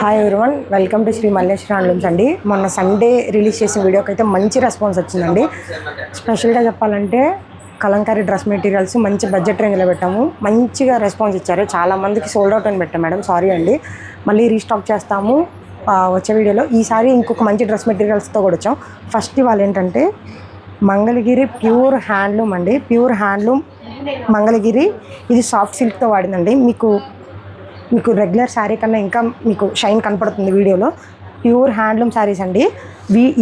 Hi everyone, welcome to Sri Malleswari handlooms అండి. మొన్న Sunday release చేసిన వీడియోకి అయితే మంచి రెస్పాన్స్ వచ్చిందండి. స్పెషల్గా చెప్పాలంటే కలంకారీ డ్రెస్ మెటీరియల్స్ మంచి బడ్జెట్ రేంజ్లో పెట్టాము. మంచిగా రెస్పాన్స్ ఇచ్చారు. చాలామందికి సోల్డ్ అవుట్ అని పెట్టాం మేడం, సారీ అండి. మళ్ళీ రీస్టాక్ చేస్తాము వచ్చే వీడియోలో. ఈసారి ఇంకొక మంచి డ్రెస్ మెటీరియల్స్తో కూడా వచ్చాం. ఫస్ట్ ఇవాళ ఏంటంటే మంగళగిరి ప్యూర్ హ్యాండ్లూమ్ అండి. ప్యూర్ హ్యాండ్లూమ్ మంగళగిరి, ఇది సాఫ్ట్ సిల్క్తో వాడిందండి. మీకు రెగ్యులర్ శారీ కన్నా ఇంకా మీకు షైన్ కనపడుతుంది వీడియోలో. ప్యూర్ హ్యాండ్లూమ్ శారీస్ అండి.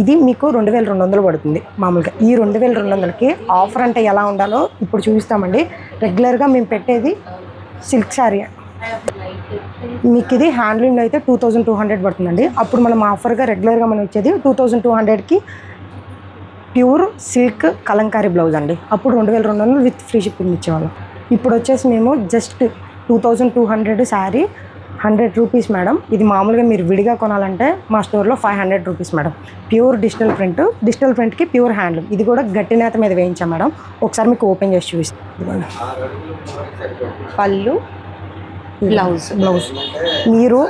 ఇది మీకు 2200 పడుతుంది మామూలుగా. ఈ 2200కి ఆఫర్ అంటే ఎలా ఉండాలో ఇప్పుడు చూపిస్తామండి. రెగ్యులర్గా మేము పెట్టేది సిల్క్ శారీ, మీకు ఇది హ్యాండ్లూమ్లో అయితే 2200 పడుతుందండి. అప్పుడు మనం ఆఫర్గా రెగ్యులర్గా మనం ఇచ్చేది 2200కి ప్యూర్ సిల్క్ కలంకారీ బ్లౌజ్ అండి. అప్పుడు 2200 విత్ ఫ్రీ షిప్పింగ్ ఇచ్చేవాళ్ళం. ఇప్పుడు వచ్చేసి మేము జస్ట్ 2200 శారీ 100 రూపీస్ మేడం. ఇది మామూలుగా మీరు విడిగా కొనాలంటే మా స్టోర్లో 500 రూపీస్ మేడం. ప్యూర్ డిజిటల్ ప్రింట్కి ప్యూర్ హ్యాండ్లూమ్. ఇది కూడా గట్టి నేత మీద వేయించాం మేడం. ఒకసారి మీకు ఓపెన్ చేసి చూపిస్తాను. పళ్ళు, బ్లౌజ్ మీరు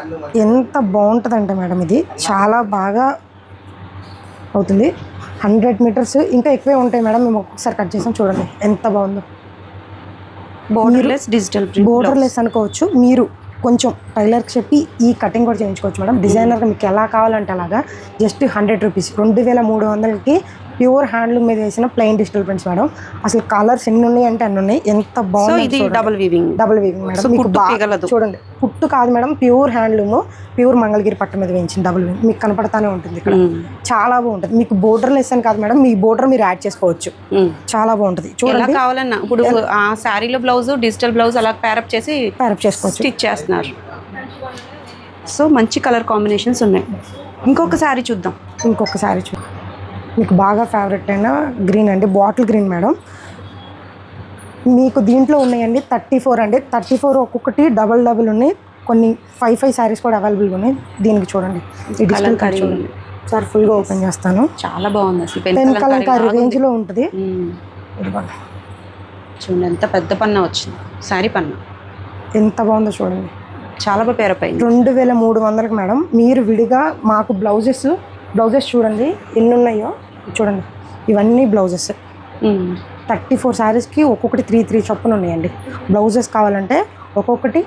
ఎంత బాగుంటుందంటే మేడం, ఇది చాలా బాగా అవుతుంది. 100 మీటర్స్ ఇంకా ఎక్కువే ఉంటాయి మేడం. మేము ఒక్కసారి కట్ చేసాం, చూడండి ఎంత బాగుందో. బోర్డర్లెస్ డిజిటల్ ప్రింట్, బోర్డర్లెస్ అనుకోవచ్చు. మీరు కొంచెం టైలర్కి చెప్పి ఈ కటింగ్ కూడా చేయించుకోవచ్చు మేడం. డిజైనర్గా మీకు ఎలా కావాలంటే అలాగా. జస్ట్ 100 రూపీస్, 2300కి ప్యూర్ హ్యాండ్లూమ్ మీద వేసిన ప్లెయిన్ డిజిటల్ ప్రింట్స్ మేడం. అసలు కలర్స్ ఎన్ని ఉన్నాయి అంటే అన్ని ఉన్నాయి. ఎంత బాగుంది. Double weaving madam. మీకు బాగా చూడండి, పుట్టు కాదు madam, pure handloom, pure Mangalagiri పట్టు మీద వేయించిన డబుల్ వీవింగ్ మీకు కనపడతానే ఉంటుంది. ఇక్కడ చాలా బాగుంటుంది. మీకు బోర్డర్ లెస్ అని కాదు మేడం, మీ బోర్డర్ మీరు యాడ్ చేసుకోవచ్చు. చాలా బాగుంటుంది. చూడండి, కావాలన్నా ఇప్పుడు ఆ శారీలో బ్లౌజ్, డిజిటల్ బ్లౌజ్ అలా ప్యారప్ చేసుకోవచ్చు, స్టిచ్ చేస్తున్నారు. సో మంచి కలర్ కాంబినేషన్స్ ఉన్నాయి. ఇంకొక శారీ చూద్దాం. మీకు బాగా ఫేవరెట్ అయిన గ్రీన్ అండి, బాటిల్ గ్రీన్ మేడం. మీకు దీంట్లో ఉన్నాయండి 34 అండి. 34 ఒక్కొక్కటి డబల్ ఉన్నాయి. కొన్ని 5 శారీస్ కూడా అవైలబుల్గా ఉన్నాయి. దీనికి చూడండి, ఈ డిజిటల్ కలర్ చూడండి. సార్ ఫుల్గా ఓపెన్ చేస్తాను. చాలా బాగుంది. అసలు పెన్ కలంకారీ రేంజ్లో ఉంటుంది. ఇదిగోండి, చూడండి ఎంత పెద్ద పన్న వచ్చింది. శారీ పన్న ఎంత బాగుందో చూడండి. చాలా బాగా పేరపోయింది. 2300కి మేడం. మీరు విడిగా మాకు బ్లౌజెస్ చూడండి ఎన్ని ఉన్నాయో చూడండి. ఇవన్నీ బ్లౌజెస్ 34 శారీస్కి ఒక్కొక్కటి 3 చొప్పున ఉన్నాయండి. బ్లౌజెస్ కావాలంటే ఒక్కొక్కటి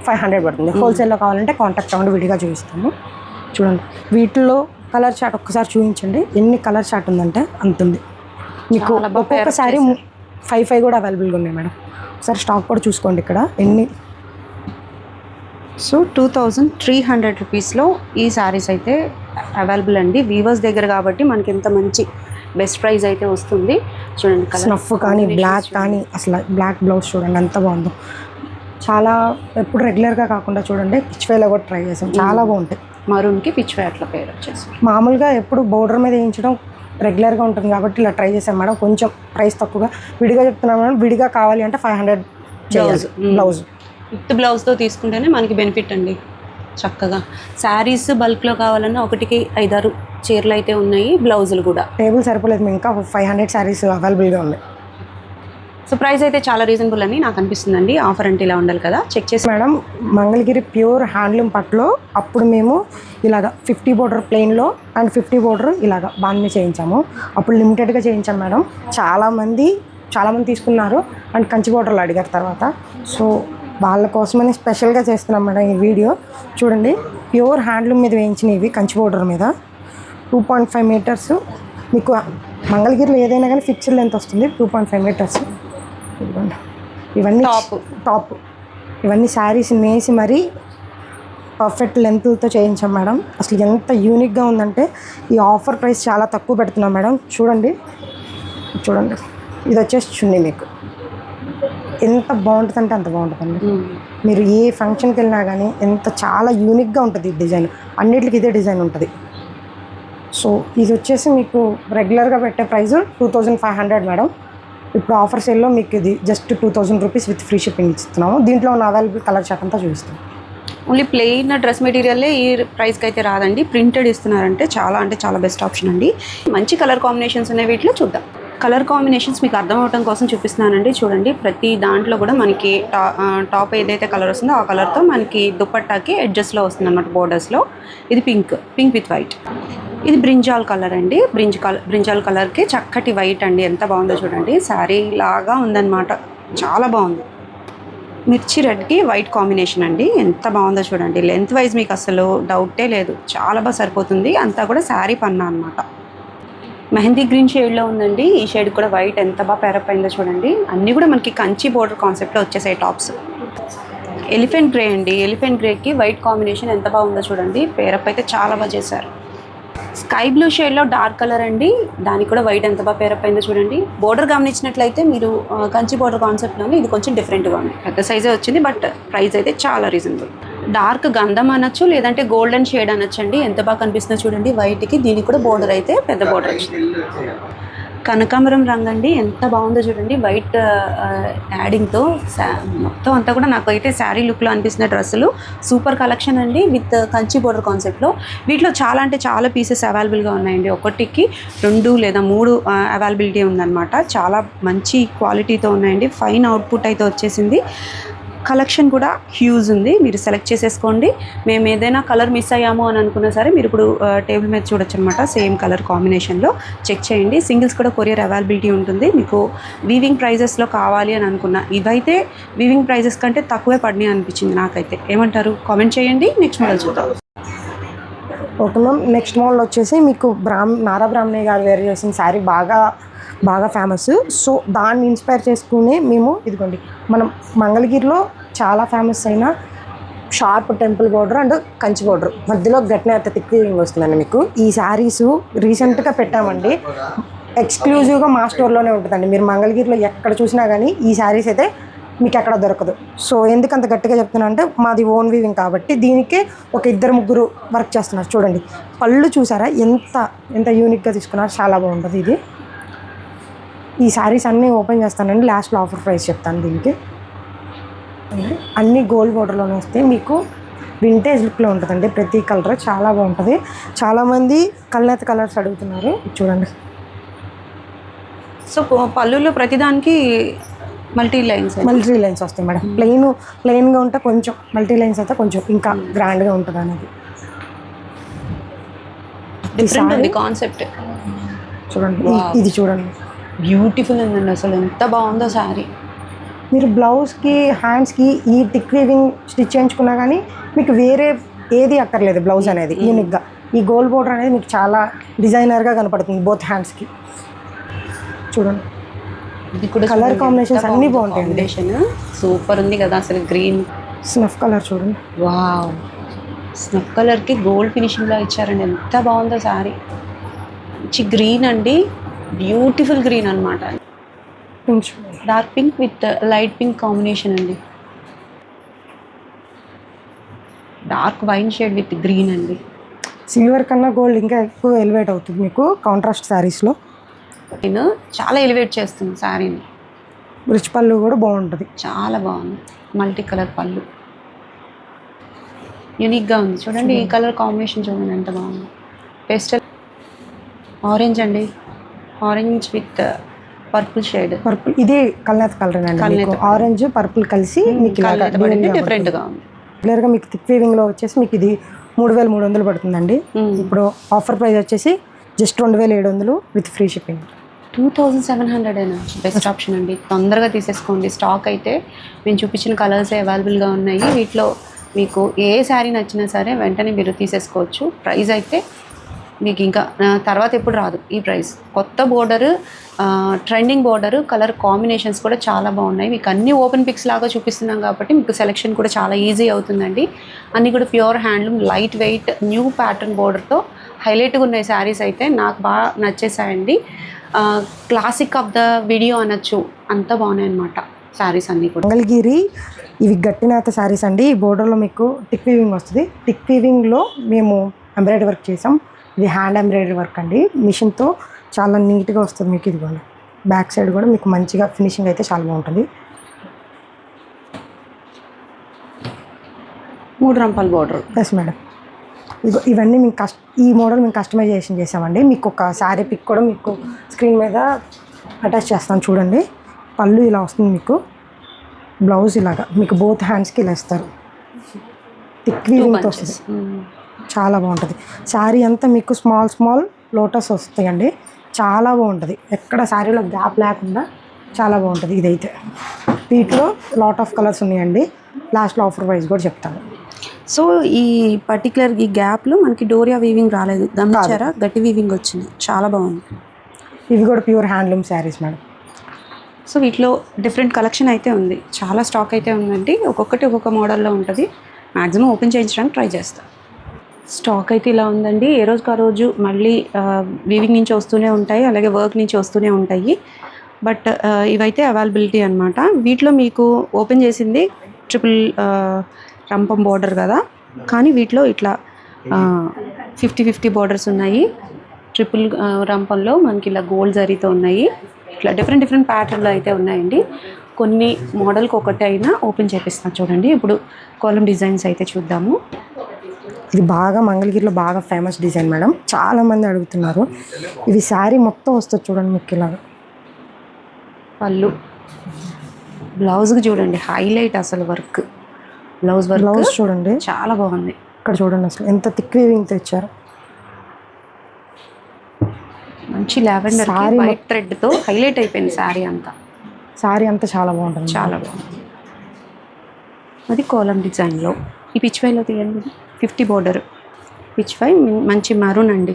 500 పడుతుంది. హోల్సేల్లో కావాలంటే కాంటాక్ట్ అవ్వండి, విడిగా చూపిస్తాము. చూడండి, వీటిలో కలర్ చార్ట్ ఒక్కసారి చూపించండి. ఎన్ని కలర్ చార్ట్ ఉందంటే అంత ఉంది. మీకు ఒక్కొక్క శారీ 5 కూడా అవైలబుల్గా ఉన్నాయి మేడం. ఒకసారి స్టాక్ కూడా చూసుకోండి ఇక్కడ ఎన్ని. సో 2300 రూపీస్లో ఈ శారీస్ అయితే అవైలబుల్ అండి. వీవర్స్ దగ్గర కాబట్టి మనకి ఎంత మంచి బెస్ట్ ప్రైస్ అయితే వస్తుంది. చూడండి, స్నఫ్ కానీ బ్లాక్ కానీ, అసలు బ్లాక్ బ్లౌజ్ చూడండి ఎంత బాగుందో. చాలా ఎప్పుడు రెగ్యులర్గా కాకుండా చూడండి పిచ్వేలో కూడా ట్రై చేసాం, చాలా బాగుంటాయి. మరూన్కి పిచ్వే అట్లా పేరు వచ్చేసి. మామూలుగా ఎప్పుడు బోర్డర్ మీద వేయించడం రెగ్యులర్గా ఉంటుంది కాబట్టి ఇలా ట్రై చేసాం మేడం. కొంచెం ప్రైస్ తక్కువగా విడిగా చెప్తున్నాం మేడం. విడిగా కావాలి అంటే 500 బ్లౌజ్. విత్ బ్లౌజ్తో తీసుకుంటేనే మనకి బెనిఫిట్ అండి. చక్కగా శారీస్ బల్క్లో కావాలన్నా 1కి 5-6 చీరలు అయితే ఉన్నాయి. బ్లౌజులు కూడా టేబుల్ సరిపోలేదు, ఇంకా 500 శారీస్ అవైలబుల్గా ఉన్నాయి. సో ప్రైస్ అయితే చాలా రీజనబుల్ అని నాకు అనిపిస్తుందండి. ఆఫర్ అంటే ఇలా ఉండాలి కదా, చెక్ చేసి. మేడం, మంగళగిరి ప్యూర్ హ్యాండ్లూమ్ పట్టులో అప్పుడు మేము ఇలాగ 50 బోర్డర్ ప్లెయిన్లో అండ్ 50 బోర్డర్ ఇలాగ బాగా చేయించాము. అప్పుడు లిమిటెడ్గా చేయించాం మేడం. చాలామంది తీసుకున్నారు అండ్ కంచి బోర్డర్లు అడిగారు తర్వాత. సో వాళ్ళ కోసమని స్పెషల్గా చేస్తున్నాం మేడం ఈ వీడియో. చూడండి, ప్యూర్ హ్యాండ్లూమ్ మీద వేయించినవి కంచి బోర్డర్ మీద 2.5 మీటర్స్. మీకు మంగళగిరిలో ఏదైనా కానీ ఫిక్స్డ్ లెంత్ వస్తుంది 2.5 మీటర్స్. ఇవన్నీ టాప్ ఇవన్నీ శారీస్ వేసి మరీ పర్ఫెక్ట్ లెంత్లతో చేయించాం మేడం. అసలు ఎంత యూనిక్గా ఉందంటే ఈ ఆఫర్ ప్రైస్ చాలా తక్కువ పెడుతున్నాం మేడం. చూడండి, ఇది వచ్చేసి చున్నీ. మీకు ఎంత బాగుంటుంది అంటే అంత బాగుంటుందండి. మీరు ఏ ఫంక్షన్కి వెళ్ళినా కానీ చాలా యూనిక్గా ఉంటుంది ఈ డిజైన్. అన్నిటికి ఇదే డిజైన్ ఉంటుంది. సో ఇది వచ్చేసి మీకు రెగ్యులర్గా పెట్టే ప్రైస్ 2500 మేడం. ఇప్పుడు ఆఫర్ సేల్లో మీకు ఇది just 2000 rupees with free shipping ఇస్తున్నాము. దీంట్లో ఉన్న అవైలబుల్ కలర్ చార్ట్ అంతా చూపిస్తాం. ఓన్లీ ప్లెయిన్ డ్రెస్ మెటీరియల్లే ఈ ప్రైస్కి అయితే రాదండి. ప్రింటెడ్ ఇస్తున్నారంటే చాలా బెస్ట్ ఆప్షన్ అండి. మంచి కలర్ కాంబినేషన్స్ ఉన్నాయి వీటిలో. చూద్దాం. కలర్ కాంబినేషన్స్ మీకు అర్థం అవడం కోసం చూపిస్తున్నానండి. చూడండి, ప్రతి దాంట్లో కూడా మనకి టాప్ ఏదైతే కలర్ వస్తుందో ఆ కలర్తో మనకి దుపట్టాకి ఎడ్జస్ట్లో వస్తుంది అనమాట, బోర్డర్స్లో. ఇది పింక్ విత్ వైట్. ఇది బ్రింజాల్ కలర్ అండి. బ్రింజాల్ కలర్కి చక్కటి వైట్ అండి. ఎంత బాగుందో చూడండి, శారీ లాగా ఉందన్నమాట, చాలా బాగుంది. మిర్చి రెడ్కి వైట్ కాంబినేషన్ అండి. ఎంత బాగుందో చూడండి, లెంత్ వైజ్ మీకు అసలు డౌటే లేదు, చాలా బాగా సరిపోతుంది. అంతా కూడా శారీ పన్నా అనమాట. మెహందీ గ్రీన్ షేడ్లో ఉందండి. ఈ షేడ్ కూడా వైట్ ఎంత బాగా పేరప్ అయిందో చూడండి. అన్నీ కూడా మనకి కంచి బోర్డర్ కాన్సెప్ట్లో వచ్చేసాయి టాప్స్. ఎలిఫెంట్ గ్రే అండి. ఎలిఫెంట్ గ్రేకి వైట్ కాంబినేషన్ ఎంత బాగుందో చూడండి, పేరప్ అయితే చాలా బాగా చేశారు. స్కై బ్లూ షేడ్లో డార్క్ కలర్ అండి, దానికి కూడా వైట్ ఎంత బాగా పేరప్ అయిందో చూడండి. బోర్డర్ గమనించినట్లయితే మీరు కంచి బోర్డర్ కాన్సెప్ట్లోనే ఇది కొంచెం డిఫరెంట్గా ఉంది. పెద్ద సైజే వచ్చింది, బట్ ప్రైస్ అయితే చాలా రీజనబుల్. డార్క్ గంధం అనొచ్చు, లేదంటే గోల్డెన్ షేడ్ అనొచ్చు అండి. ఎంత బాగా కనిపిస్తుందో చూడండి వైట్కి. దీనికి కూడా బోర్డర్ అయితే పెద్ద బోర్డర్ వచ్చింది. కనకాంబరం రంగు అండి, ఎంత బాగుందో చూడండి, వైట్ యాడింగ్తో మొత్తం అంతా కూడా నాకైతే శారీ లుక్లో అనిపిస్తున్న డ్రెస్సులు. సూపర్ కలెక్షన్ అండి, విత్ కంచి బోర్డర్ కాన్సెప్ట్లో. వీటిలో చాలా అంటే చాలా పీసెస్ అవైలబుల్గా ఉన్నాయండి. ఒకటికి 2 లేదా 3 అవైలబిలిటీ ఉందన్నమాట. చాలా మంచి క్వాలిటీతో ఉన్నాయండి. ఫైన్ అవుట్పుట్ అయితే వచ్చేసింది. కలెక్షన్ కూడా హ్యూజ్ ఉంది, మీరు సెలెక్ట్ చేసేసుకోండి. మేము ఏదైనా కలర్ మిస్ అయ్యాము అని అనుకున్నా సరే మీరు ఇప్పుడు టేబుల్ మీద చూడొచ్చు అనమాట. సేమ్ కలర్ కాంబినేషన్లో చెక్ చేయండి. సింగిల్స్ కూడా కొరియర్ అవైలబిలిటీ ఉంటుంది. మీకు వీవింగ్ ప్రైజెస్లో కావాలి అని అనుకున్నా, ఇవైతే వీవింగ్ ప్రైజెస్ కంటే తక్కువే పడినాయి అనిపించింది నాకైతే. ఏమంటారు? కామెంట్ చేయండి. నెక్స్ట్ మోడల్ చూద్దాం. ఓకే మ్యామ్, నెక్స్ట్ మోడల్ వచ్చేసి మీకు నారా బ్రాహ్మణి గారు వేర్ చేసిన శారీ బాగా ఫేమస్. సో దాన్ని ఇన్స్పైర్ చేసుకుని మేము ఇదిగోండి, మనం మంగళగిరిలో చాలా ఫేమస్ అయిన sharp temple border and Kanchi border మధ్యలో గట్టిన థిక్ వీవింగ్ వస్తుందండి. మీకు ఈ శారీస్ రీసెంట్గా పెట్టామండి. ఎక్స్క్లూజివ్గా మా స్టోర్లోనే ఉంటుందండి. మీరు మంగళగిరిలో ఎక్కడ చూసినా కానీ ఈ శారీస్ అయితే మీకు ఎక్కడ దొరకదు. సో ఎందుకు అంత గట్టిగా చెప్తున్నా అంటే మాది ఓన్ వీవింగ్ కాబట్టి దీనికి ఒక 2-3 వర్క్ చేస్తున్నారు. చూడండి, పళ్ళు చూసారా ఎంత యూనిక్గా తీసుకున్నారు, చాలా బాగుంటుంది. ఇది ఈ శారీస్ అన్నీ ఓపెన్ చేస్తానండి, లాస్ట్లో ఆఫర్ ప్రైస్ చెప్తాను. దీనికి అన్నీ గోల్డ్ బోర్డర్లోనే వస్తాయి. మీకు వింటేజ్ లుక్లో ఉంటుందండి ప్రతి కలర్, చాలా బాగుంటుంది. చాలామంది కల్నేత కలర్స్ అడుగుతున్నారు, చూడండి. సో పళ్ళులో ప్రతిదానికి మల్టీ లైన్స్ వస్తాయి మేడం. ప్లెయిన్గా ఉంటే కొంచెం, మల్టీ లైన్స్ అయితే కొంచెం ఇంకా గ్రాండ్గా ఉంటుంది అనేది. డిఫరెంట్ ఉంది కాన్సెప్ట్. చూడండి, ఇది చూడండి, బ్యూటిఫుల్ ఉందండి, అసలు ఎంత బాగుందో శారీ. మీరు బ్లౌజ్కి హ్యాండ్స్కి ఈ టిక్ వీవింగ్ స్టిచ్ చేయించుకున్నా కానీ మీకు వేరే ఏది అక్కర్లేదు. బ్లౌజ్ అనేది యూనిక్గా ఈ గోల్డ్ బోర్డర్ అనేది మీకు చాలా డిజైనర్గా కనపడుతుంది బోత్ హ్యాండ్స్కి. చూడండి, ఇది కూడా కలర్ కాంబినేషన్స్ అన్నీ బాగుంటాయి. సూపర్ ఉంది కదా అసలు. గ్రీన్ స్నఫ్ కలర్ చూడండి, వావ్, స్నఫ్ కలర్కి గోల్డ్ ఫినిషింగ్లో ఇచ్చారండి, ఎంత బాగుందో శారీ. మంచి గ్రీన్ అండి, బ్యూటిఫుల్ గ్రీన్ అనమాట. Dark pink with light pink combination అండి. Dark wine shade with green అండి. సిల్వర్ కన్నా గోల్డ్ ఇంకా ఎక్కువ ఎలివేట్ అవుతుంది మీకు కాంట్రాస్ట్ శారీస్లో. నేను చాలా ఎలివేట్ చేస్తున్నాను శారీని. రిచ్ పళ్ళు కూడా బాగుంటుంది, చాలా బాగుంది. మల్టీ కలర్ పళ్ళు యూనిక్గా ఉంది. చూడండి ఈ కలర్ కాంబినేషన్ చూడండి ఎంత బాగుంది. పేస్టల్ ఆరెంజ్ అండి, orange with purple shade. Purple ఇది కల్నేత కలర్ అండి. ఆరెంజ్ పర్పుల్ కలిసి మీకు డిఫరెంట్గా ఉంది. క్లియర్గా మీకు థిక్ వీవింగ్లో వచ్చేసి మీకు ఇది 3300 పడుతుందండి. ఇప్పుడు ఆఫర్ ప్రైస్ వచ్చేసి జస్ట్ 2700 విత్ ఫ్రీ షిప్పింగ్. 2700 అయినా బెస్ట్ ఆప్షన్ అండి. తొందరగా తీసేసుకోండి. స్టాక్ అయితే మేము చూపించిన కలర్సే అవైలబుల్గా ఉన్నాయి. వీటిలో మీకు ఏ శారీ నచ్చినా సరే వెంటనే మీరు తీసేసుకోవచ్చు. ప్రైస్ అయితే మీకు ఇంకా తర్వాత ఎప్పుడు రాదు ఈ ప్రైస్. కొత్త border, trending border, colour combinations కూడా చాలా బాగున్నాయి. మీకు అన్ని ఓపెన్ పిక్స్ లాగా చూపిస్తున్నాం కాబట్టి మీకు సెలెక్షన్ కూడా చాలా ఈజీ అవుతుందండి. అన్నీ కూడా pure handloom, light weight, new pattern బోర్డర్తో హైలైట్గా ఉన్నాయి శారీస్ అయితే నాకు బాగా నచ్చేసాయండి. క్లాసిక్ ఆఫ్ ద వీడియో అనొచ్చు, అంత బాగున్నాయి అన్నమాట శారీస్ అన్నీ కూడా. మంగళగిరి ఇవి గట్టినాథ శారీస్ అండి. ఈ బోర్డర్లో మీకు టిక్ వీవింగ్ వస్తుంది. టిక్ వీవింగ్లో మేము ఎంబ్రాయిడరీ వర్క్ చేసాం. ఇది హ్యాండ్ ఎంబ్రాయిడరీ వర్క్ అండి, మిషన్తో చాలా నీట్గా వస్తుంది మీకు. ఇది కూడా బ్యాక్ సైడ్ కూడా మీకు మంచిగా ఫినిషింగ్ అయితే చాలా బాగుంటుంది. 3 రంపాల బోర్డర్. Yes madam. ఇవన్నీ మీకు ఈ మోడల్ మేము కస్టమైజేషన్ చేసామండి. మీకు ఒక శారీ పిక్ కూడా మీకు స్క్రీన్ మీద అటాచ్ చేస్తాను చూడండి. పళ్ళు ఇలా వస్తుంది మీకు, బ్లౌజ్ ఇలాగా మీకు బోత్ హ్యాండ్స్కి ఇలా ఇస్తారు. థిక్ వీవింగ్తో వస్తుంది, చాలా బాగుంటుంది. శారీ అంతా మీకు స్మాల్ లోటస్ వస్తాయండి, చాలా బాగుంటుంది. ఎక్కడ శారీలో గ్యాప్ లేకుండా చాలా బాగుంటుంది. ఇదైతే వీటిలో లాట్ ఆఫ్ కలర్స్ ఉన్నాయండి. లాస్ట్లో ఆఫర్ ప్రైస్ కూడా చెప్తాను. సో ఈ పర్టికులర్ ఈ గ్యాప్లో మనకి డోరియా వీవింగ్ రాలేదు, గమనించారా? గట్టి వీవింగ్ వచ్చింది, చాలా బాగుంది. ఇవి కూడా pure handloom saris madam. So వీటిలో డిఫరెంట్ కలెక్షన్ అయితే ఉంది, చాలా స్టాక్ అయితే ఉందండి. ఒక్కొక్కటి ఒక్కొక్క మోడల్లో ఉంటుంది. మ్యాక్సిమం ఓపెన్ చేయించడానికి ట్రై చేస్తాం. స్టాక్ అయితే ఇలా ఉందండి. ఏ రోజుకి ఆ రోజు మళ్ళీ వీవింగ్ నుంచి వస్తూనే ఉంటాయి, అలాగే వర్క్ నుంచి వస్తూనే ఉంటాయి. బట్ ఇవైతే అవైలబిలిటీ అనమాట. వీటిలో మీకు ఓపెన్ చేసింది ట్రిపుల్ రంపం బార్డర్ కదా, కానీ వీటిలో ఇట్లా 50-50 బార్డర్స్ ఉన్నాయి. ట్రిపుల్ రంపంలో మనకి ఇలా గోల్డ్ జరీతో ఉన్నాయి. ఇట్లా డిఫరెంట్ ప్యాటర్న్లో అయితే ఉన్నాయండి. కొన్ని మోడల్కి ఒకటి అయినా ఓపెన్ చేపిస్తాను చూడండి. ఇప్పుడు కాలమ్ డిజైన్స్ అయితే చూద్దాము. ఇది బాగా మంగళగిరిలో బాగా ఫేమస్ డిజైన్ మేడం, చాలామంది అడుగుతున్నారు. ఇది శారీ మొత్తం వస్తుంది చూడండి మీకు ఇలాగా. పళ్ళు, బ్లౌజ్కి చూడండి హైలైట్ అసలు వర్క్. బ్లౌజ్ చూడండి చాలా బాగుంది. ఇక్కడ చూడండి అసలు ఎంత థిక్ వీవింగ్తో ఇచ్చారు. మంచి లావెండర్ వైట్ థ్రెడ్తో హైలైట్ అయిపోయింది శారీ అంతా. శారీ అంతా చాలా బాగుంటుంది, చాలా బాగుంది. అది కాలమ్ డిజైన్లో. ఈ పిచ్ వైలో తీయండి, 50 బార్డర్ పిచ్ వై, మంచి మరూన్ అండి.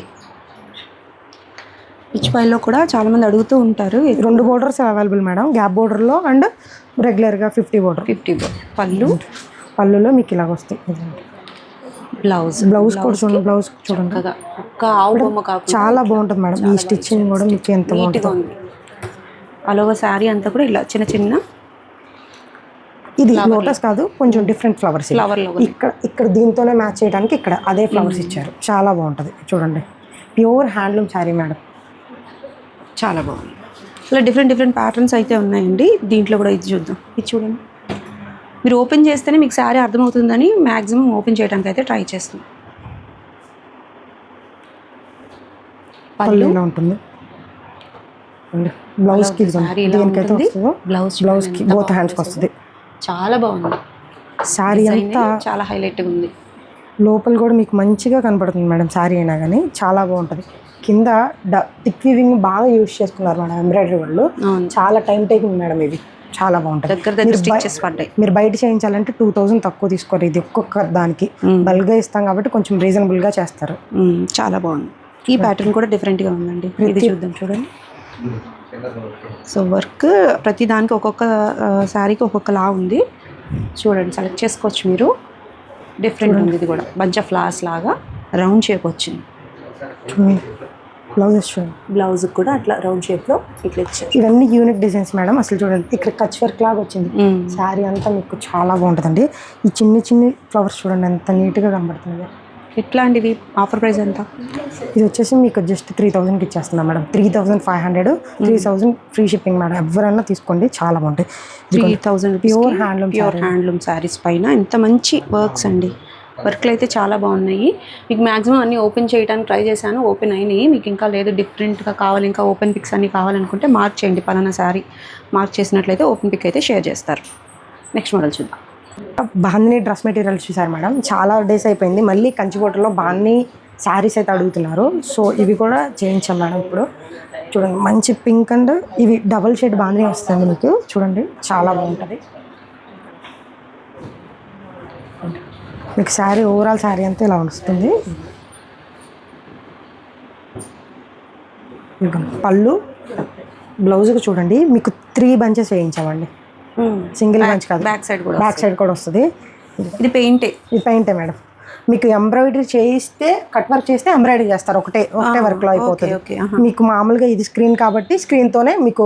పిచ్ వైలో కూడా చాలామంది అడుగుతూ ఉంటారు. 2 బోర్డర్స్ అవైలబుల్ మేడం, గ్యాప్ బోర్డర్లో అండ్ రెగ్యులర్గా 50 బార్డర్. పళ్ళులో మీకు ఇలాగ వస్తాయి. బ్లౌజ్ కూడా చూడండి, బ్లౌజ్ చూడండి చాలా బాగుంటుంది మేడం. ఈ స్టిచ్చింగ్ కూడా మీకు ఎంత బాగుంటుంది. అలోగా శారీ అంతా కూడా ఇలా చిన్న ఇది లోటస్ కాదు, కొంచెం డిఫరెంట్ ఫ్లవర్స్. ఇక్కడ దీంతోనే మ్యాచ్ చేయడానికి ఇక్కడ అదే ఫ్లవర్స్ ఇచ్చారు, చాలా బాగుంటుంది. చూడండి ప్యూర్ హ్యాండ్లూమ్ శారీ మేడం, చాలా బాగుంది. ఇలా డిఫరెంట్ ప్యాటర్న్స్ అయితే ఉన్నాయండి. దీంట్లో కూడా ఇది చూద్దాం. ఇది చూడండి, మీరు ఓపెన్ చేస్తేనే మీకు శారీ అర్థమవుతుందని మ్యాక్సిమం ఓపెన్ చేయడానికి అయితే ట్రై చేస్తాం. పళ్ళు ఇలా ఉంటుంది, బ్లౌజ్కి బ్లౌజ్కి బోత్ హ్యాండ్స్కి వస్తుంది. చాలా బాగుంది శారీ అంతా, చాలా హైలైట్గా ఉంది. లోపల కూడా మీకు మంచిగా కనపడుతుంది మేడం. శారీ అయినా కానీ చాలా బాగుంటుంది. కింద థిక్ వీవింగ్ బాగా యూజ్ చేసుకున్నారు మేడం ఎంబ్రాయిడరీ వాళ్ళు, చాలా టైం టేకింగ్ మేడం. ఇది చాలా బాగుంటుంది. మీరు బయట చేయించాలంటే 2000 తక్కువ తీసుకోరు. ఇది ఒక్కొక్క దానికి బల్గా ఇస్తాం కాబట్టి కొంచెం రీజనబుల్గా చేస్తారు. చాలా బాగుంది. ఈ ప్యాటర్న్ కూడా డిఫరెంట్గా ఉందండి. ఇది చూద్దాం చూడండి. సో వర్క్ ప్రతి దానికి ఒక్కొక్క శారీకి ఒక్కొక్కలా ఉంది. చూడండి, సెలెక్ట్ చేసుకోవచ్చు మీరు. డిఫరెంట్ ఉంది. ఇది కూడా బంచ్ ఆఫ్ ఫ్లవర్స్ లాగా రౌండ్ షేప్ వచ్చింది. బ్లౌజ్ కూడా అట్లా రౌండ్ షేప్లో ఇట్లా ఇచ్చారు. ఇవన్నీ యూనిక్ డిజైన్స్ మేడం. అసలు చూడండి ఇక్కడ కచ్ వర్క్ లాగా వచ్చింది. శారీ అంతా మీకు చాలా బాగుంటుందండి. ఈ చిన్ని ఫ్లవర్స్ చూడండి ఎంత నీట్గా కనబడుతుంది. ఇట్లాంటివి ఆఫర్ ప్రైస్ ఎంత? ఇది వచ్చేసి మీకు జస్ట్ 3000కి ఇచ్చేస్తున్నాం మేడం. 3500, 3000 free shipping madam. ఎవరైనా తీసుకోండి, చాలా బాగుంటాయి. 3000 ప్యూర్ హ్యాండ్లూమ్ శారీస్ పైన ఎంత మంచి వర్క్స్ అండి. వర్క్లు అయితే చాలా బాగున్నాయి. మీకు మ్యాక్సిమం అన్నీ ఓపెన్ చేయడానికి ట్రై చేశాను, ఓపెన్ అయినాయి. మీకు ఇంకా లేదు డిఫరెంట్గా కావాలి, ఇంకా ఓపెన్ పిక్స్ అన్నీ కావాలనుకుంటే మార్క్ చేయండి. పలానా శారీ మార్క్ చేసినట్లయితే ఓపెన్ పిక్ అయితే షేర్ చేస్తారు. నెక్స్ట్ మోడల్ చూద్దాం. బాందిని డ్రెస్ మెటీరియల్స్ చూసారు మేడం, చాలా డేస్ అయిపోయింది. మళ్ళీ కంచిబోటలో బాందిని శారీస్ అయితే అడుగుతున్నారు. సో ఇవి కూడా చేయించాం మేడం. ఇప్పుడు చూడండి మంచి పింక్ అండ్ ఇవి డబల్ షేడ్ బాందిని వస్తుంది మీకు. చూడండి చాలా బాగుంటుంది. మీకు శారీ ఓవరాల్ శారీ అంతా ఇలా వస్తుంది. పళ్ళు, బ్లౌజ్కి చూడండి మీకు 3 బంచెస్ వేయించామండి. సింగిల్ బంచ్ కాదు, బ్యాక్ సైడ్ కూడా వస్తుంది. ఇది పెయింటే మేడం. మీకు ఎంబ్రాయిడరీ చేయిస్తే, కట్ వర్క్ చేస్తే ఎంబ్రాయిడరీ చేస్తారు, ఒకటే వర్క్లో అయిపోతుంది. మీకు మామూలుగా ఇది స్క్రీన్ కాబట్టి స్క్రీన్తోనే మీకు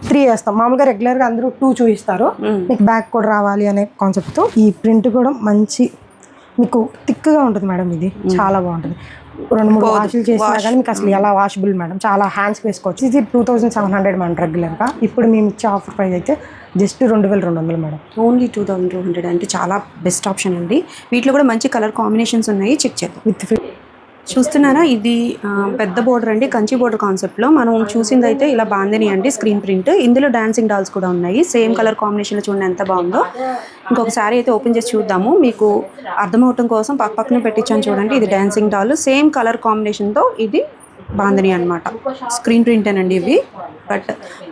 3 వేస్తాం. మామూలుగా రెగ్యులర్గా అందరూ 2 చూపిస్తారు. మీకు బ్యాక్ కూడా రావాలి అనే కాన్సెప్ట్తో ఈ ప్రింట్ కూడా మంచి మీకు థిక్గా ఉంటుంది మేడం. ఇది చాలా బాగుంటుంది. 2-3 వాషులు చేసినా కానీ మీకు అసలు ఎలా వాషబుల్ మేడం, చాలా హ్యాండ్స్కి వేసుకోవచ్చు. ఇది 2700 మేడం రెగ్యులర్గా. ఇప్పుడు మేము ఇచ్చే ఆఫర్ ప్రైస్ అయితే జస్ట్ 2200 మేడం. ఓన్లీ 2200 అంటే చాలా బెస్ట్ ఆప్షన్ అండి. వీటిలో కూడా మంచి కలర్ కాంబినేషన్స్ ఉన్నాయి, చెక్ చేద్దాం. చూస్తున్నారా, ఇది పెద్ద బోర్డర్ అండి, కంచి బోర్డర్ కాన్సెప్ట్లో. మనం చూసింది అయితే ఇలా బాందిని అండి, స్క్రీన్ ప్రింట్. ఇందులో డాన్సింగ్ డాల్స్ కూడా ఉన్నాయి, సేమ్ కలర్ కాంబినేషన్లో. చూడండి ఎంత బాగుందో. ఇంకొక సారీ అయితే ఓపెన్ చేసి చూద్దాము, మీకు అర్థమవటం కోసం పక్కన పెట్టించాను చూడండి. ఇది డాన్సింగ్ డాల్, సేమ్ కలర్ కాంబినేషన్తో. ఇది బాందిని అనమాట, స్క్రీన్ ప్రింటేనండి ఇవి. బట్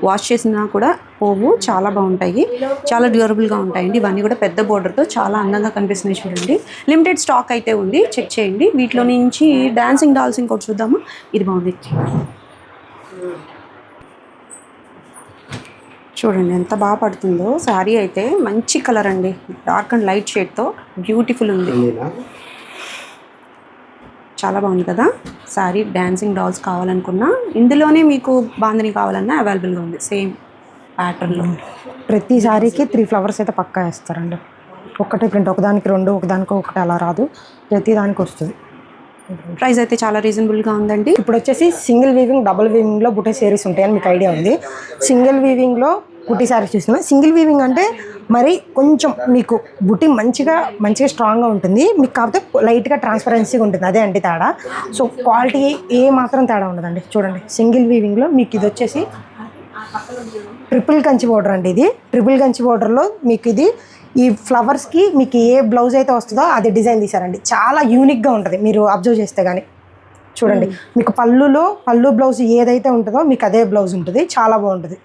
వాష్ చేసినా కూడా పోవు, చాలా బాగుంటాయి, చాలా డ్యూరబుల్గా ఉంటాయండి. ఇవన్నీ కూడా పెద్ద బోర్డర్తో చాలా అందంగా కనిపిస్తున్నాయి చూడండి. లిమిటెడ్ స్టాక్ అయితే ఉంది, చెక్ చేయండి. వీటిలో నుంచి డాన్సింగ్ డాల్స్ ఇంకోటి చూద్దాము. ఇది బాగుంది చూడండి, ఎంత బాగా పడుతుందో. శారీ అయితే మంచి కలర్ అండి, డార్క్ అండ్ లైట్ షేడ్తో బ్యూటిఫుల్ ఉంది, చాలా బాగుంది కదా శారీ. డాన్సింగ్ డాల్స్ కావాలనుకున్నా, ఇందులోనే మీకు బాందిని కావాలన్నా అవైలబుల్గా ఉంది, సేమ్ ప్యాటర్న్లో. ప్రతి శారీకి 3 ఫ్లవర్స్ అయితే పక్కా వేస్తారండి. ఒక్కటే ప్రింట్, ఒకదానికి 2, ఒకదానికి ఒకటి అలా రాదు, ప్రతి దానికి వస్తుంది. ప్రైస్ అయితే చాలా రీజనబుల్గా ఉందండి. ఇప్పుడు వచ్చేసి సింగిల్ వీవింగ్, డబుల్ వీవింగ్లో బుటీ శారీస్ ఉంటాయని మీకు ఐడియా ఉంది. సింగిల్ వీవింగ్లో బుటీ శారీస్ చూస్తున్నాం. సింగిల్ వీవింగ్ అంటే మరి కొంచెం మీకు బుటీ మంచిగా స్ట్రాంగ్గా ఉంటుంది మీకు, కాకపోతే లైట్గా ట్రాన్స్పరెన్సీగా ఉంటుంది, అదే అండి తేడా. సో క్వాలిటీ ఏ మాత్రం తేడా ఉండదండి. చూడండి, సింగిల్ వీవింగ్లో మీకు ఇది వచ్చేసి ట్రిపుల్ కంచి బోర్డర్ అండి. ఇది ట్రిపుల్ కంచి బోర్డర్లో మీకు ఇది ఈ ఫ్లవర్స్కి మీకు ఏ బ్లౌజ్ అయితే వస్తుందో అది డిజైన్ తీశారండి. చాలా యూనిక్గా ఉంటుంది, మీరు అబ్జర్వ్ చేస్తే కానీ. చూడండి, మీకు పళ్ళు బ్లౌజ్ ఏదైతే ఉంటుందో మీకు అదే బ్లౌజ్ ఉంటుంది, చాలా బాగుంటుంది.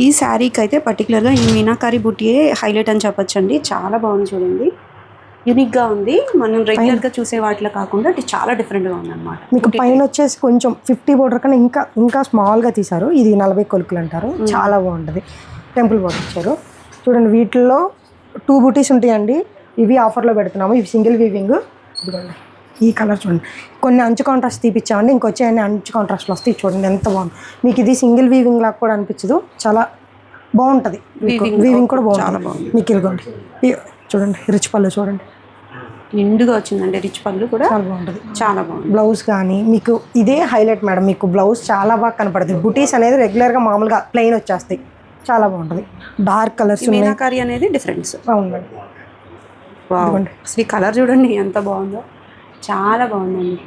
ఈ శారీకి అయితే పర్టికులర్గా ఈ మీనాకారి బుట్టియే హైలైట్ అని చెప్పొచ్చండి. చాలా బాగుంది చూడండి, యూనిక్గా ఉంది. మనం రెగ్యులర్గా చూసే వాటిలో కాకుండా ఇది చాలా డిఫరెంట్గా ఉంది అనమాట. మీకు పైన వచ్చేసి కొంచెం 50 బోర్డర్ కన్నా ఇంకా స్మాల్గా తీశారు. ఇది 40 కొలుకులు అంటారు, చాలా బాగుంటుంది. టెంపుల్ బోర్డర్ ఇచ్చారు. చూడండి, వీటిల్లో 2 బుటీస్ ఉంటాయండి. ఇవి ఆఫర్లో పెడుతున్నాము, ఇవి సింగిల్ వీవింగ్. ఇదిగోండి, ఈ కలర్ చూడండి. కొన్ని అంచు కాంట్రాస్ట్ తీపిచ్చామండి, ఇంకొచ్చే అన్ని అంచు కాంట్రాస్ట్లో వస్తాయి. చూడండి ఎంత బాగుంది. మీకు ఇది సింగిల్ వీవింగ్ లాగా కూడా అనిపించదు, చాలా బాగుంటుంది. వీవింగ్ కూడా బాగుంటుంది. మీకు ఇదిగోండి, చూడండి రిచ్ పళ్ళు చూడండి, నిండుగా వచ్చిందండి. రిచ్ పళ్ళు కూడా చాలా బాగుంటుంది, చాలా బాగుంది. బ్లౌజ్ కానీ మీకు ఇదే హైలైట్ మేడం. మీకు బ్లౌజ్ చాలా బాగా కనపడుతుంది. బుటీస్ అనేది రెగ్యులర్గా మామూలుగా ప్లెయిన్ వచ్చేస్తాయి, చాలా బాగుంటుంది. డార్క్ కలర్స్ మీనాకారి అనేది డిఫరెన్స్. అవును మేడం. ఈ కలర్ చూడండి ఎంత బాగుందో, చాలా బాగుందండి.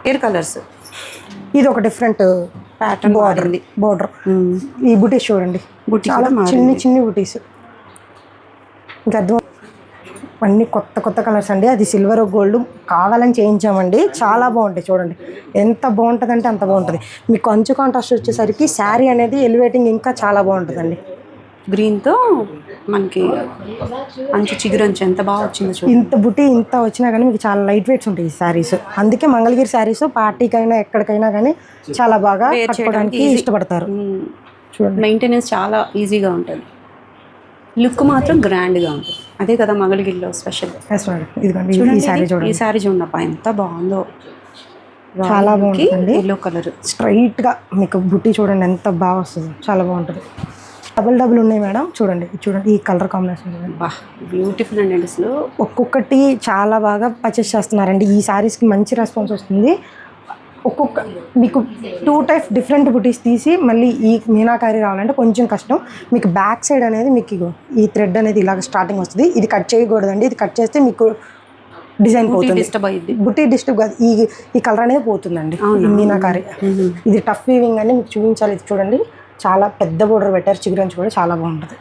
ఎయిర్ కలర్స్, ఇది ఒక డిఫరెంట్ ప్యాటర్న్ బోర్డర్. ఈ బుటీస్ చూడండి, చాలా చిన్ని బుటీస్. ఇంకా అర్థం, అన్నీ కొత్త కలర్స్ అండి. అది సిల్వర్ గోల్డ్ కావాలని చేయించామండి, చాలా బాగుంటాయి. చూడండి ఎంత బాగుంటుంది అంటే అంత బాగుంటుంది. మీకు అంచు కాంట్రాస్ట్ వచ్చేసరికి శారీ అనేది ఎలివేటింగ్ ఇంకా చాలా బాగుంటుందండి. గ్రీన్తో మనకి అంచు చిగురు అంచు ఎంత బాగా వచ్చిందో చూడండి. ఇంత బుటీ ఇంత వచ్చినా కానీ మీకు చాలా లైట్ వెయిట్స్ ఉంటాయి ఈ శారీస్. అందుకే మంగళగిరి శారీస్ పార్టీకైనా ఎక్కడికైనా కానీ చాలా బాగా కట్టుకోవడానికి ఇష్టపడతారు. చూడండి, మెయింటెనెన్స్ చాలా ఈజీగా ఉంటుంది, లుక్ మాత్రం గ్రాండ్గా ఉంటుంది. అదే కదా మంగళగిరిలో స్పెషల్. ఇదిగోండి, ఈ శారీ చూడండి. ఈ శారీ చూడప్ప ఎంత బాగుందో, చాలా బాగుంటుంది. ఎల్లో కలర్ స్ట్రైట్గా మీకు బుట్టి చూడండి ఎంత బాగా వస్తుంది, చాలా బాగుంటుంది. డబుల్ ఉన్నాయి మేడం. చూడండి ఈ కలర్ కాంబినేషన్ చూడండి, బ్యూటిఫుల్ అండి. అసలు ఒక్కొక్కటి చాలా బాగా పర్చేస్ చేస్తున్నారండి. ఈ శారీస్కి మంచి రెస్పాన్స్ వస్తుంది. ఒక్కొక్క మీకు 2 టైప్ డిఫరెంట్ బుటీస్ తీసి మళ్ళీ ఈ మీనాకారి రావాలంటే కొంచెం కష్టం. మీకు బ్యాక్ సైడ్ అనేది మీకు ఈ థ్రెడ్ అనేది ఇలాగ స్టార్టింగ్ వస్తుంది. ఇది కట్ చేయకూడదండి, ఇది కట్ చేస్తే మీకు డిజైన్ పోతుంది, డిస్టర్బ్ అయ్యింది. బుట్టి డిస్టర్బ్ కాదు, ఈ కలర్ అనేది పోతుందండి. ఈ మీనాకారి ఇది టఫ్ వీవింగ్ అని మీకు చూపించాలి. ఇది చూడండి, చాలా పెద్ద బోర్డర్ పెట్టారు, చిగురంచి కూడా చాలా బాగుంటుంది.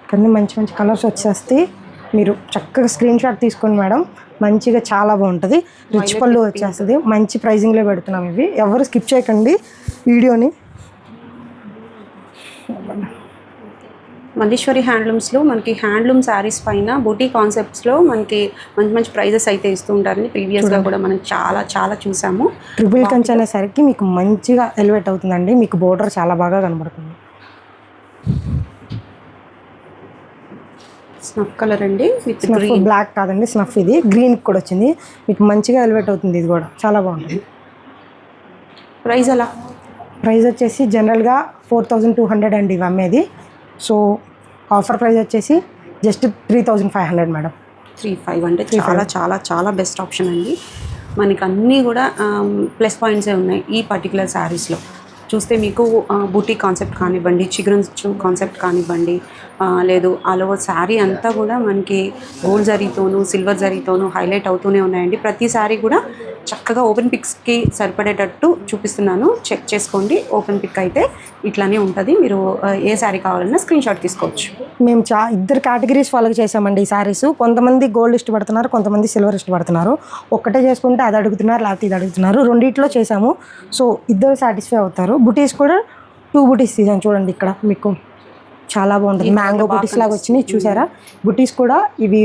కానీ మంచి కలర్స్ వచ్చేస్తే మీరు చక్కగా స్క్రీన్ షాట్ తీసుకోండి మేడం, మంచిగా చాలా బాగుంటుంది. రిచ్ పళ్ళు వచ్చేస్తుంది, మంచి ప్రైజింగ్లో పెడుతున్నాం. ఇవి ఎవరు స్కిప్ చేయకండి వీడియోని. మల్లీశ్వరి హ్యాండ్లూమ్స్లో మనకి హ్యాండ్లూమ్ శారీస్ పైన బూటీ కాన్సెప్ట్స్లో మనకి మంచి ప్రైజెస్ అయితే ఇస్తూ ఉంటారని ప్రీవియస్గా కూడా మనం చాలా చూసాము. ట్రిపుల్ కంచి అనేసరికి మీకు మంచిగా ఎలివేట్ అవుతుందండి. మీకు బోర్డర్ చాలా బాగా కనబడుతుంది. స్నఫ్ కలర్ అండి, స్నఫ్ బ్లాక్ కాదండి, స్నఫ్ ఇది గ్రీన్ కూడా వచ్చింది. మీకు మంచిగా ఎలివేట్ అవుతుంది, ఇది కూడా చాలా బాగుంటుంది. ప్రైస్ ఎలా? ప్రైస్ వచ్చేసి జనరల్గా 4200 అండి ఇవి అమ్మేది. సో ఆఫర్ ప్రైస్ వచ్చేసి జస్ట్ 3500 మేడం. 35 అంటే చాలా బెస్ట్ ఆప్షన్ అండి. మనకి అన్నీ కూడా ప్లస్ పాయింట్సే ఉన్నాయి ఈ పర్టికులర్ శారీస్లో. చూస్తే మీకు బూటీ కాన్సెప్ట్ కానివ్వండి, చిగురంచు కాన్సెప్ట్ కానివ్వండి, లేదు ఆల్ ఓవర్ శారీ అంతా కూడా మనకి గోల్డ్ జరీతోనూ సిల్వర్ జరీతోనూ హైలైట్ అవుతూనే ఉన్నాయండి. ప్రతి శారీ కూడా చక్కగా ఓపెన్ పిక్స్కి సరిపడేటట్టు చూపిస్తున్నాను, చెక్ చేసుకోండి. ఓపెన్ పిక్ అయితే ఇట్లానే ఉంటుంది. మీరు ఏ శారీ కావాలన్నా స్క్రీన్ షాట్ తీసుకోవచ్చు. మేము ఇద్దరు కేటగిరీస్ వాళ్ళకి చేసామండి ఈ శారీస్. కొంతమంది గోల్డ్ ఇష్టపడుతున్నారు, కొంతమంది సిల్వర్ ఇష్టపడుతున్నారు. ఒక్కటే చేసుకుంటే అది అడుగుతున్నారు, లేకపోతే ఇది అడుగుతున్నారు. రెండిట్లో చేసాము. సో ఇద్దరు సాటిస్ఫై అవుతారు. బుటీస్ కూడా 2 బుటీస్ తీసాను చూడండి. ఇక్కడ మీకు చాలా బాగుంటుంది. మ్యాంగో బుటీస్ లాగా వచ్చినాయి చూసారా. బుటీస్ కూడా ఇవి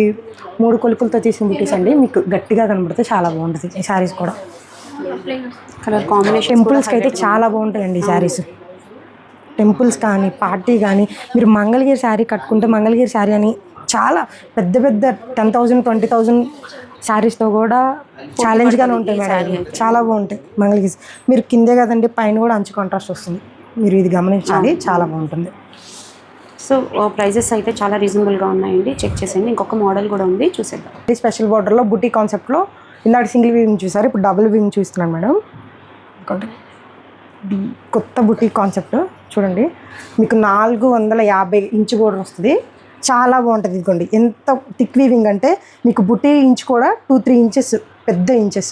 3 కొలుకులతో తీసిన బుటీస్ అండి. మీకు గట్టిగా కనబడితే చాలా బాగుంటుంది ఈ శారీస్ కూడా. కలర్ కాంబినేషన్ టెంపుల్స్కి అయితే చాలా బాగుంటాయండి ఈ శారీస్. టెంపుల్స్ కానీ పార్టీ కానీ మీరు మంగళగిరి శారీ కట్టుకుంటే, మంగళగిరి శారీ అని చాలా పెద్ద పెద్ద 10,000 20,000 శారీస్తో కూడా ఛాలెంజ్గానే ఉంటాయి మేడం. చాలా బాగుంటాయి మంగళగిరి. మీరు కిందే కదండి, పైన కూడా అంచు కాంట్రాస్ట్ వస్తుంది. మీరు ఇది గమనించాలి, చాలా బాగుంటుంది. సో ప్రైజెస్ అయితే చాలా రీజనబుల్గా ఉన్నాయండి, చెక్ చేసేయండి. ఇంకొక మోడల్ కూడా ఉంది, చూసేద్దాం. ఈ స్పెషల్ బార్డర్లో బుటీ కాన్సెప్ట్లో ఇందాక సింగిల్ వీవింగ్ చూసారు, ఇప్పుడు డబుల్ వీవింగ్ చూస్తున్నాను మేడం. కొత్త బుటీ కాన్సెప్ట్ చూడండి. మీకు 450 ఇంచు బోర్డర్ వస్తుంది. చాలా బాగుంటుంది. ఇదిగోండి ఎంత థిక్ వీవింగ్ అంటే మీకు బుటీ ఇంచ్ కూడా 2-3 ఇంచెస్ పెద్ద ఇంచెస్.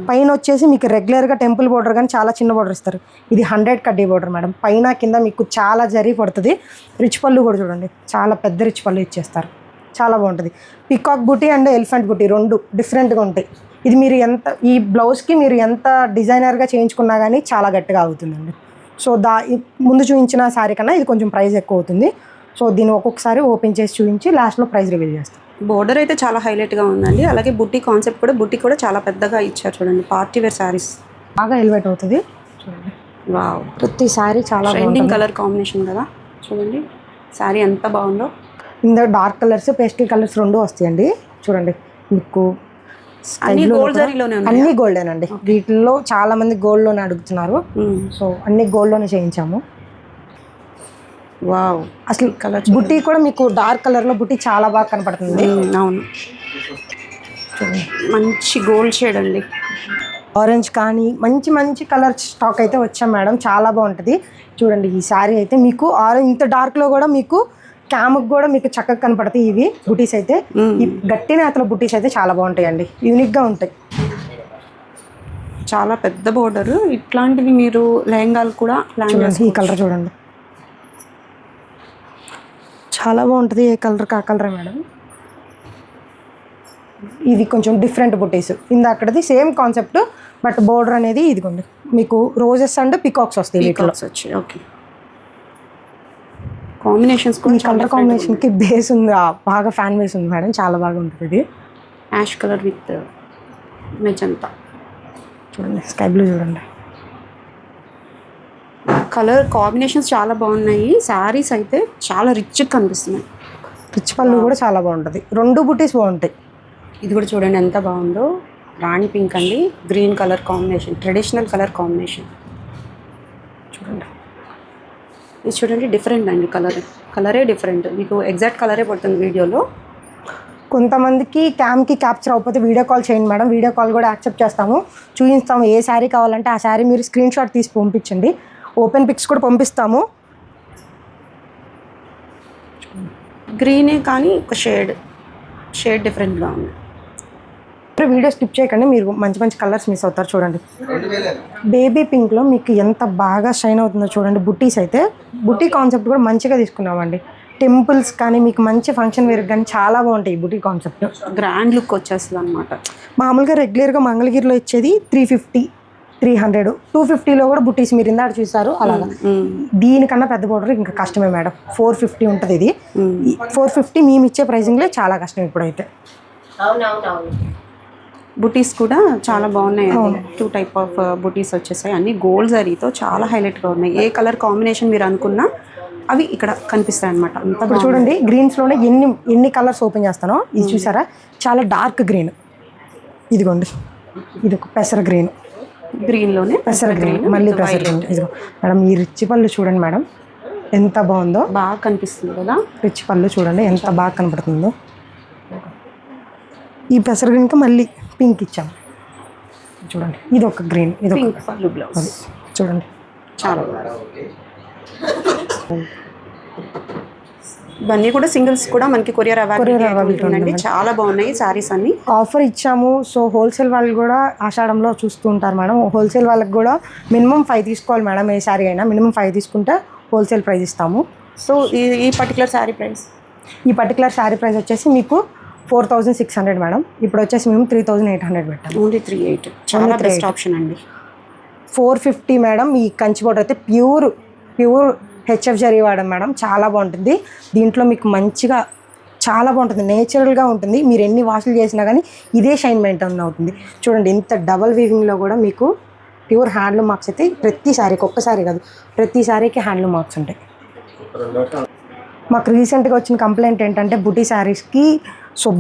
పైన వచ్చేసి మీకు రెగ్యులర్గా టెంపుల్ బోర్డర్ కానీ చాలా చిన్న బోర్డర్ ఇస్తారు. ఇది 100 కడ్డీ బోర్డర్ మేడం. పైన కింద మీకు చాలా జరీ పడుతుంది. రిచ్ పళ్ళు కూడా చూడండి, చాలా పెద్ద రిచ్ పళ్ళు ఇచ్చేస్తారు. చాలా బాగుంటుంది. పికాక్ బుటీ అండ్ ఎలిఫెంట్ బుటీ 2 డిఫరెంట్గా ఉంటాయి. ఇది మీరు ఎంత ఈ బ్లౌజ్కి మీరు ఎంత డిజైనర్గా చేయించుకున్నా కానీ చాలా గట్టిగా అవుతుందండి. సో ముందు చూపించిన శారీ కన్నా ఇది కొంచెం ప్రైస్ ఎక్కువ అవుతుంది. సో దీన్ని ఒక్కొక్కసారి ఓపెన్ చేసి చూపించి లాస్ట్లో ప్రైస్ రివీల్ చేస్తాం. బోర్డర్ అయితే చాలా హైలైట్గా ఉందండి. అలాగే బుట్టి కాన్సెప్ట్ కూడా, బుట్టి కూడా చాలా పెద్దగా ఇచ్చారు చూడండి. పార్టీ వేర్ శారీస్ బాగా ఎలివేట్ అవుతుంది చూడండి. వావ్, ప్రతి శారీ చాలా ట్రెండింగ్ కలర్ కాంబినేషన్ కదా. చూడండి శారీ ఎంత బాగుందో. ఇందులో డార్క్ కలర్స్, పేస్టల్ కలర్స్ 2 వస్తాయండి. చూడండి మీకు అన్ని గోల్డ్ జరీలోనే ఉన్నాయి. అన్ని గోల్డేనండి. వీటిల్లో చాలా మంది గోల్డ్లోనే అడుగుతున్నారు. సో అన్ని గోల్డ్లోనే చేయించాము. వావ్, అసలు కలర్ బుట్టి కూడా మీకు డార్క్ కలర్లో బుట్టి చాలా బాగా కనపడుతుంది. అవును, మంచి గోల్డ్ షేడ్ అండి. ఆరెంజ్ కానీ మంచి మంచి కలర్ స్టాక్ అయితే వచ్చాం మేడం. చాలా బాగుంటుంది. చూడండి ఈ శారీ అయితే మీకు ఆరెంజ్ ఇంత డార్క్లో కూడా మీకు క్యామ్కి కూడా మీకు చక్కగా కనపడతాయి ఇవి బుటీస్ అయితే. ఈ గట్టి నేతల బుటీస్ అయితే చాలా బాగుంటాయండి, యూనిక్గా ఉంటాయి. చాలా పెద్ద బోర్డర్. ఇట్లాంటివి మీరు లెహంగాలు కూడా చూడండి. ఈ కలర్ చూడండి, చాలా బాగుంటుంది. ఏ కలర్ ఆ కలరే మేడం. ఇది కొంచెం different buttis. ఇందాకటిది same concept, but border అనేది ఇదిగోండి మీకు రోజెస్ అండ్ పికాక్స్ వస్తాయి. పీకాక్స్ వచ్చాయి. ఓకే, కాంబినేషన్స్ ఈ కలర్ కాంబినేషన్కి బేస్ ఉంది, బాగా ఫ్యాన్ బేస్ ఉంది మేడం. చాలా బాగా ఉంటుంది. ఇది యాష్ కలర్ విత్ మెజంతా చూడండి. స్కై బ్లూ చూడండి. కలర్ కాంబినేషన్స్ చాలా బాగున్నాయి. శారీస్ అయితే చాలా రిచ్గా కనిపిస్తున్నాయి. రిచ్ పళ్ళు కూడా చాలా బాగుంటుంది. 2 బుటీస్ బాగుంటాయి. ఇది కూడా చూడండి ఎంత బాగుందో. రాణి పింక్ అండి, green colour combination, traditional colour combination చూడండి. ఇది చూడండి డిఫరెంట్ అండి. కలరే డిఫరెంట్. మీకు ఎగ్జాక్ట్ కలరే పడుతుంది వీడియోలో. కొంతమందికి క్యామ్కి క్యాప్చర్ అవ్వకపోతే వీడియో కాల్ చేయండి మేడం. వీడియో కాల్ కూడా యాక్సెప్ట్ చేస్తాము, చూపిస్తాము. ఏ శారీ కావాలంటే ఆ శారీ మీరు స్క్రీన్ షాట్ తీసి పంపించండి. ఓపెన్ పిక్స్ కూడా పంపిస్తాము. గ్రీనే కానీ ఒక షేడ్ డిఫరెంట్గా ఉంది. వీడియో స్కిప్ చేయకండి, మీరు మంచి మంచి కలర్స్ మిస్ అవుతారు. చూడండి బేబీ పింక్లో మీకు ఎంత బాగా షైన్ అవుతుందో చూడండి. బుట్టీస్ అయితే బుట్టి కాన్సెప్ట్ కూడా మంచిగా తీసుకున్నామండి. టెంపుల్స్ కానీ మీకు మంచి ఫంక్షన్ వేర్ కానీ చాలా బాగుంటాయి. ఈ బుట్టి కాన్సెప్ట్ గ్రాండ్ లుక్ వచ్చేస్తుంది అనమాట. మామూలుగా రెగ్యులర్గా మంగళగిరిలో ఇచ్చేది 350, 300, 250లో కూడా బుట్టీస్ మీరు ఇందాక చూసారు. అలాగా దీనికన్నా పెద్ద బోర్డర్ ఇంకా కష్టమే మేడం. 450 ఉంటుంది. ఇది 450 మేము ఇచ్చే ప్రైసింగ్లో చాలా కష్టం ఇప్పుడైతే. బుటీస్ కూడా చాలా బాగున్నాయి. 2 టైప్ ఆఫ్ బుటీస్ వచ్చేసాయి. అన్ని గోల్డ్ జరీతో చాలా హైలైట్గా ఉన్నాయి. ఏ కలర్ కాంబినేషన్ మీరు అనుకున్నా అవి ఇక్కడ కనిపిస్తాయి అనమాట. ఇప్పుడు చూడండి గ్రీన్స్లోనే ఎన్ని కలర్స్ ఓపెన్ చేస్తానో. ఇది చూసారా, చాలా డార్క్ గ్రీన్. ఇదిగోండి, ఇది ఒక పెసర గ్రీన్లోనే పెసర గ్రీన్, మళ్ళీ పెసర గ్రీన్. ఇదిగో మేడం, ఈ రిచ్ పళ్ళు చూడండి మేడం ఎంత బాగుందో. బాగా కనిపిస్తుంది కదా. రిచ్ పళ్ళు చూడండి ఎంత బాగా కనపడుతుందో. ఈ పెసర గ్రీన్కి మళ్ళీ పింక్ ఇచ్చాము చూడండి. ఇది ఒక గ్రీన్, ఇది పింక్ పళ్ళు బ్లౌజ్ చూడండి. చాలా ఇవన్నీ కూడా సింగిల్స్ కూడా మనకి కొరియర్ అవైలబిలిటీ ఉందండి. చాలా బాగున్నాయి శారీస్ అన్ని. ఆఫర్ ఇచ్చాము. సో హోల్సేల్ వాళ్ళు కూడా ఆషాఢంలో చూస్తూ ఉంటారు మేడం. హోల్సేల్ వాళ్ళకి కూడా మినిమం 5 తీసుకోవాలి మేడం. ఏ శారీ అయినా మినిమం 5 తీసుకుంటే హోల్సేల్ ప్రైస్ ఇస్తాము. సో ఈ పర్టికులర్ శారీ ప్రైస్ వచ్చేసి మీకు 4600 మేడం. ఇప్పుడు వచ్చేసి మేము 3800 పెట్టాము. ఓన్లీ 38. చాలా బెస్ట్ ఆప్షన్ అండి. 450 మేడం. ఈ కంచి బోర్డర్ అయితే ప్యూర్ హెచ్ఎఫ్ జరీ వాడడం మేడం. చాలా బాగుంటుంది. దీంట్లో మీకు మంచిగా చాలా బాగుంటుంది, నేచురల్గా ఉంటుంది. మీరు ఎన్ని వాషులు చేసినా కానీ ఇదే షైన్ మెయింటైన్ అవుతుంది. చూడండి ఇంత డబల్ వీవింగ్లో కూడా మీకు ప్యూర్ హ్యాండ్లూమ్ మార్క్స్ అయితే ప్రతి శారీకి, ఒక్కసారి కాదు ప్రతి శారీకి హ్యాండ్లూమ్ మార్క్స్ ఉంటాయి. మాకు రీసెంట్గా వచ్చిన కంప్లైంట్ ఏంటంటే బుటీ శారీస్కి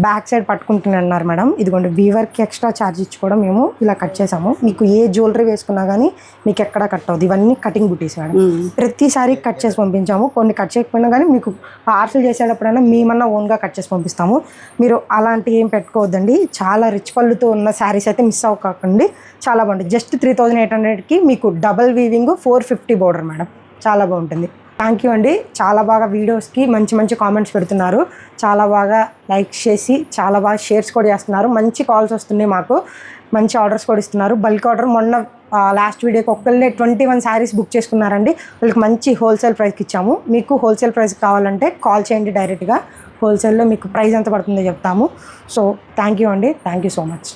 బ్యాక్ సైడ్ పట్టుకుంటున్నారు మేడం. ఇదిగోండి వీవర్కి ఎక్స్ట్రా ఛార్జ్ ఇచ్చి కూడా మేము ఇలా కట్ చేసాము. మీకు ఏ జ్యువెలరీ వేసుకున్నా కానీ మీకు ఎక్కడ కట్ అవుతుంది. ఇవన్నీ కటింగ్ బుటీస్ మేడం. ప్రతిసారి కట్ చేసి పంపించాము. కొన్ని కట్ చేయకపోయినా కానీ మీకు పార్సల్ చేసేటప్పుడైనా మేమన్నా ఓన్గా కట్ చేసి పంపిస్తాము. మీరు అలాంటి ఏం పెట్టుకోవద్దండి. చాలా రిచ్ పళ్ళుతో ఉన్న శారీస్ అయితే మిస్ అవ్వకండి. చాలా బాగుంటుంది. జస్ట్ 3800కి మీకు డబల్ వీవింగ్ 450 బోర్డర్ మేడం. చాలా బాగుంటుంది. థ్యాంక్ యూ అండి. చాలా బాగా వీడియోస్కి మంచి కామెంట్స్ పెడుతున్నారు. చాలా బాగా లైక్ చేసి చాలా బాగా షేర్స్ కూడా చేస్తున్నారు. మంచి కాల్స్ వస్తున్నాయి. మాకు మంచి ఆర్డర్స్ కూడా ఇస్తున్నారు. బల్క్ ఆర్డర్ మొన్న లాస్ట్ వీడియోకి ఒక్కళ్ళే 21 శారీస్ బుక్ చేసుకున్నారండి. వాళ్ళకి మంచి హోల్సేల్ ప్రైస్కి ఇచ్చాము. మీకు హోల్సేల్ ప్రైస్ కావాలంటే కాల్ చేయండి డైరెక్ట్గా. హోల్సేల్లో మీకు ప్రైస్ ఎంత పడుతుందో చెప్తాము. సో థ్యాంక్ యూ అండి. Thank you so much.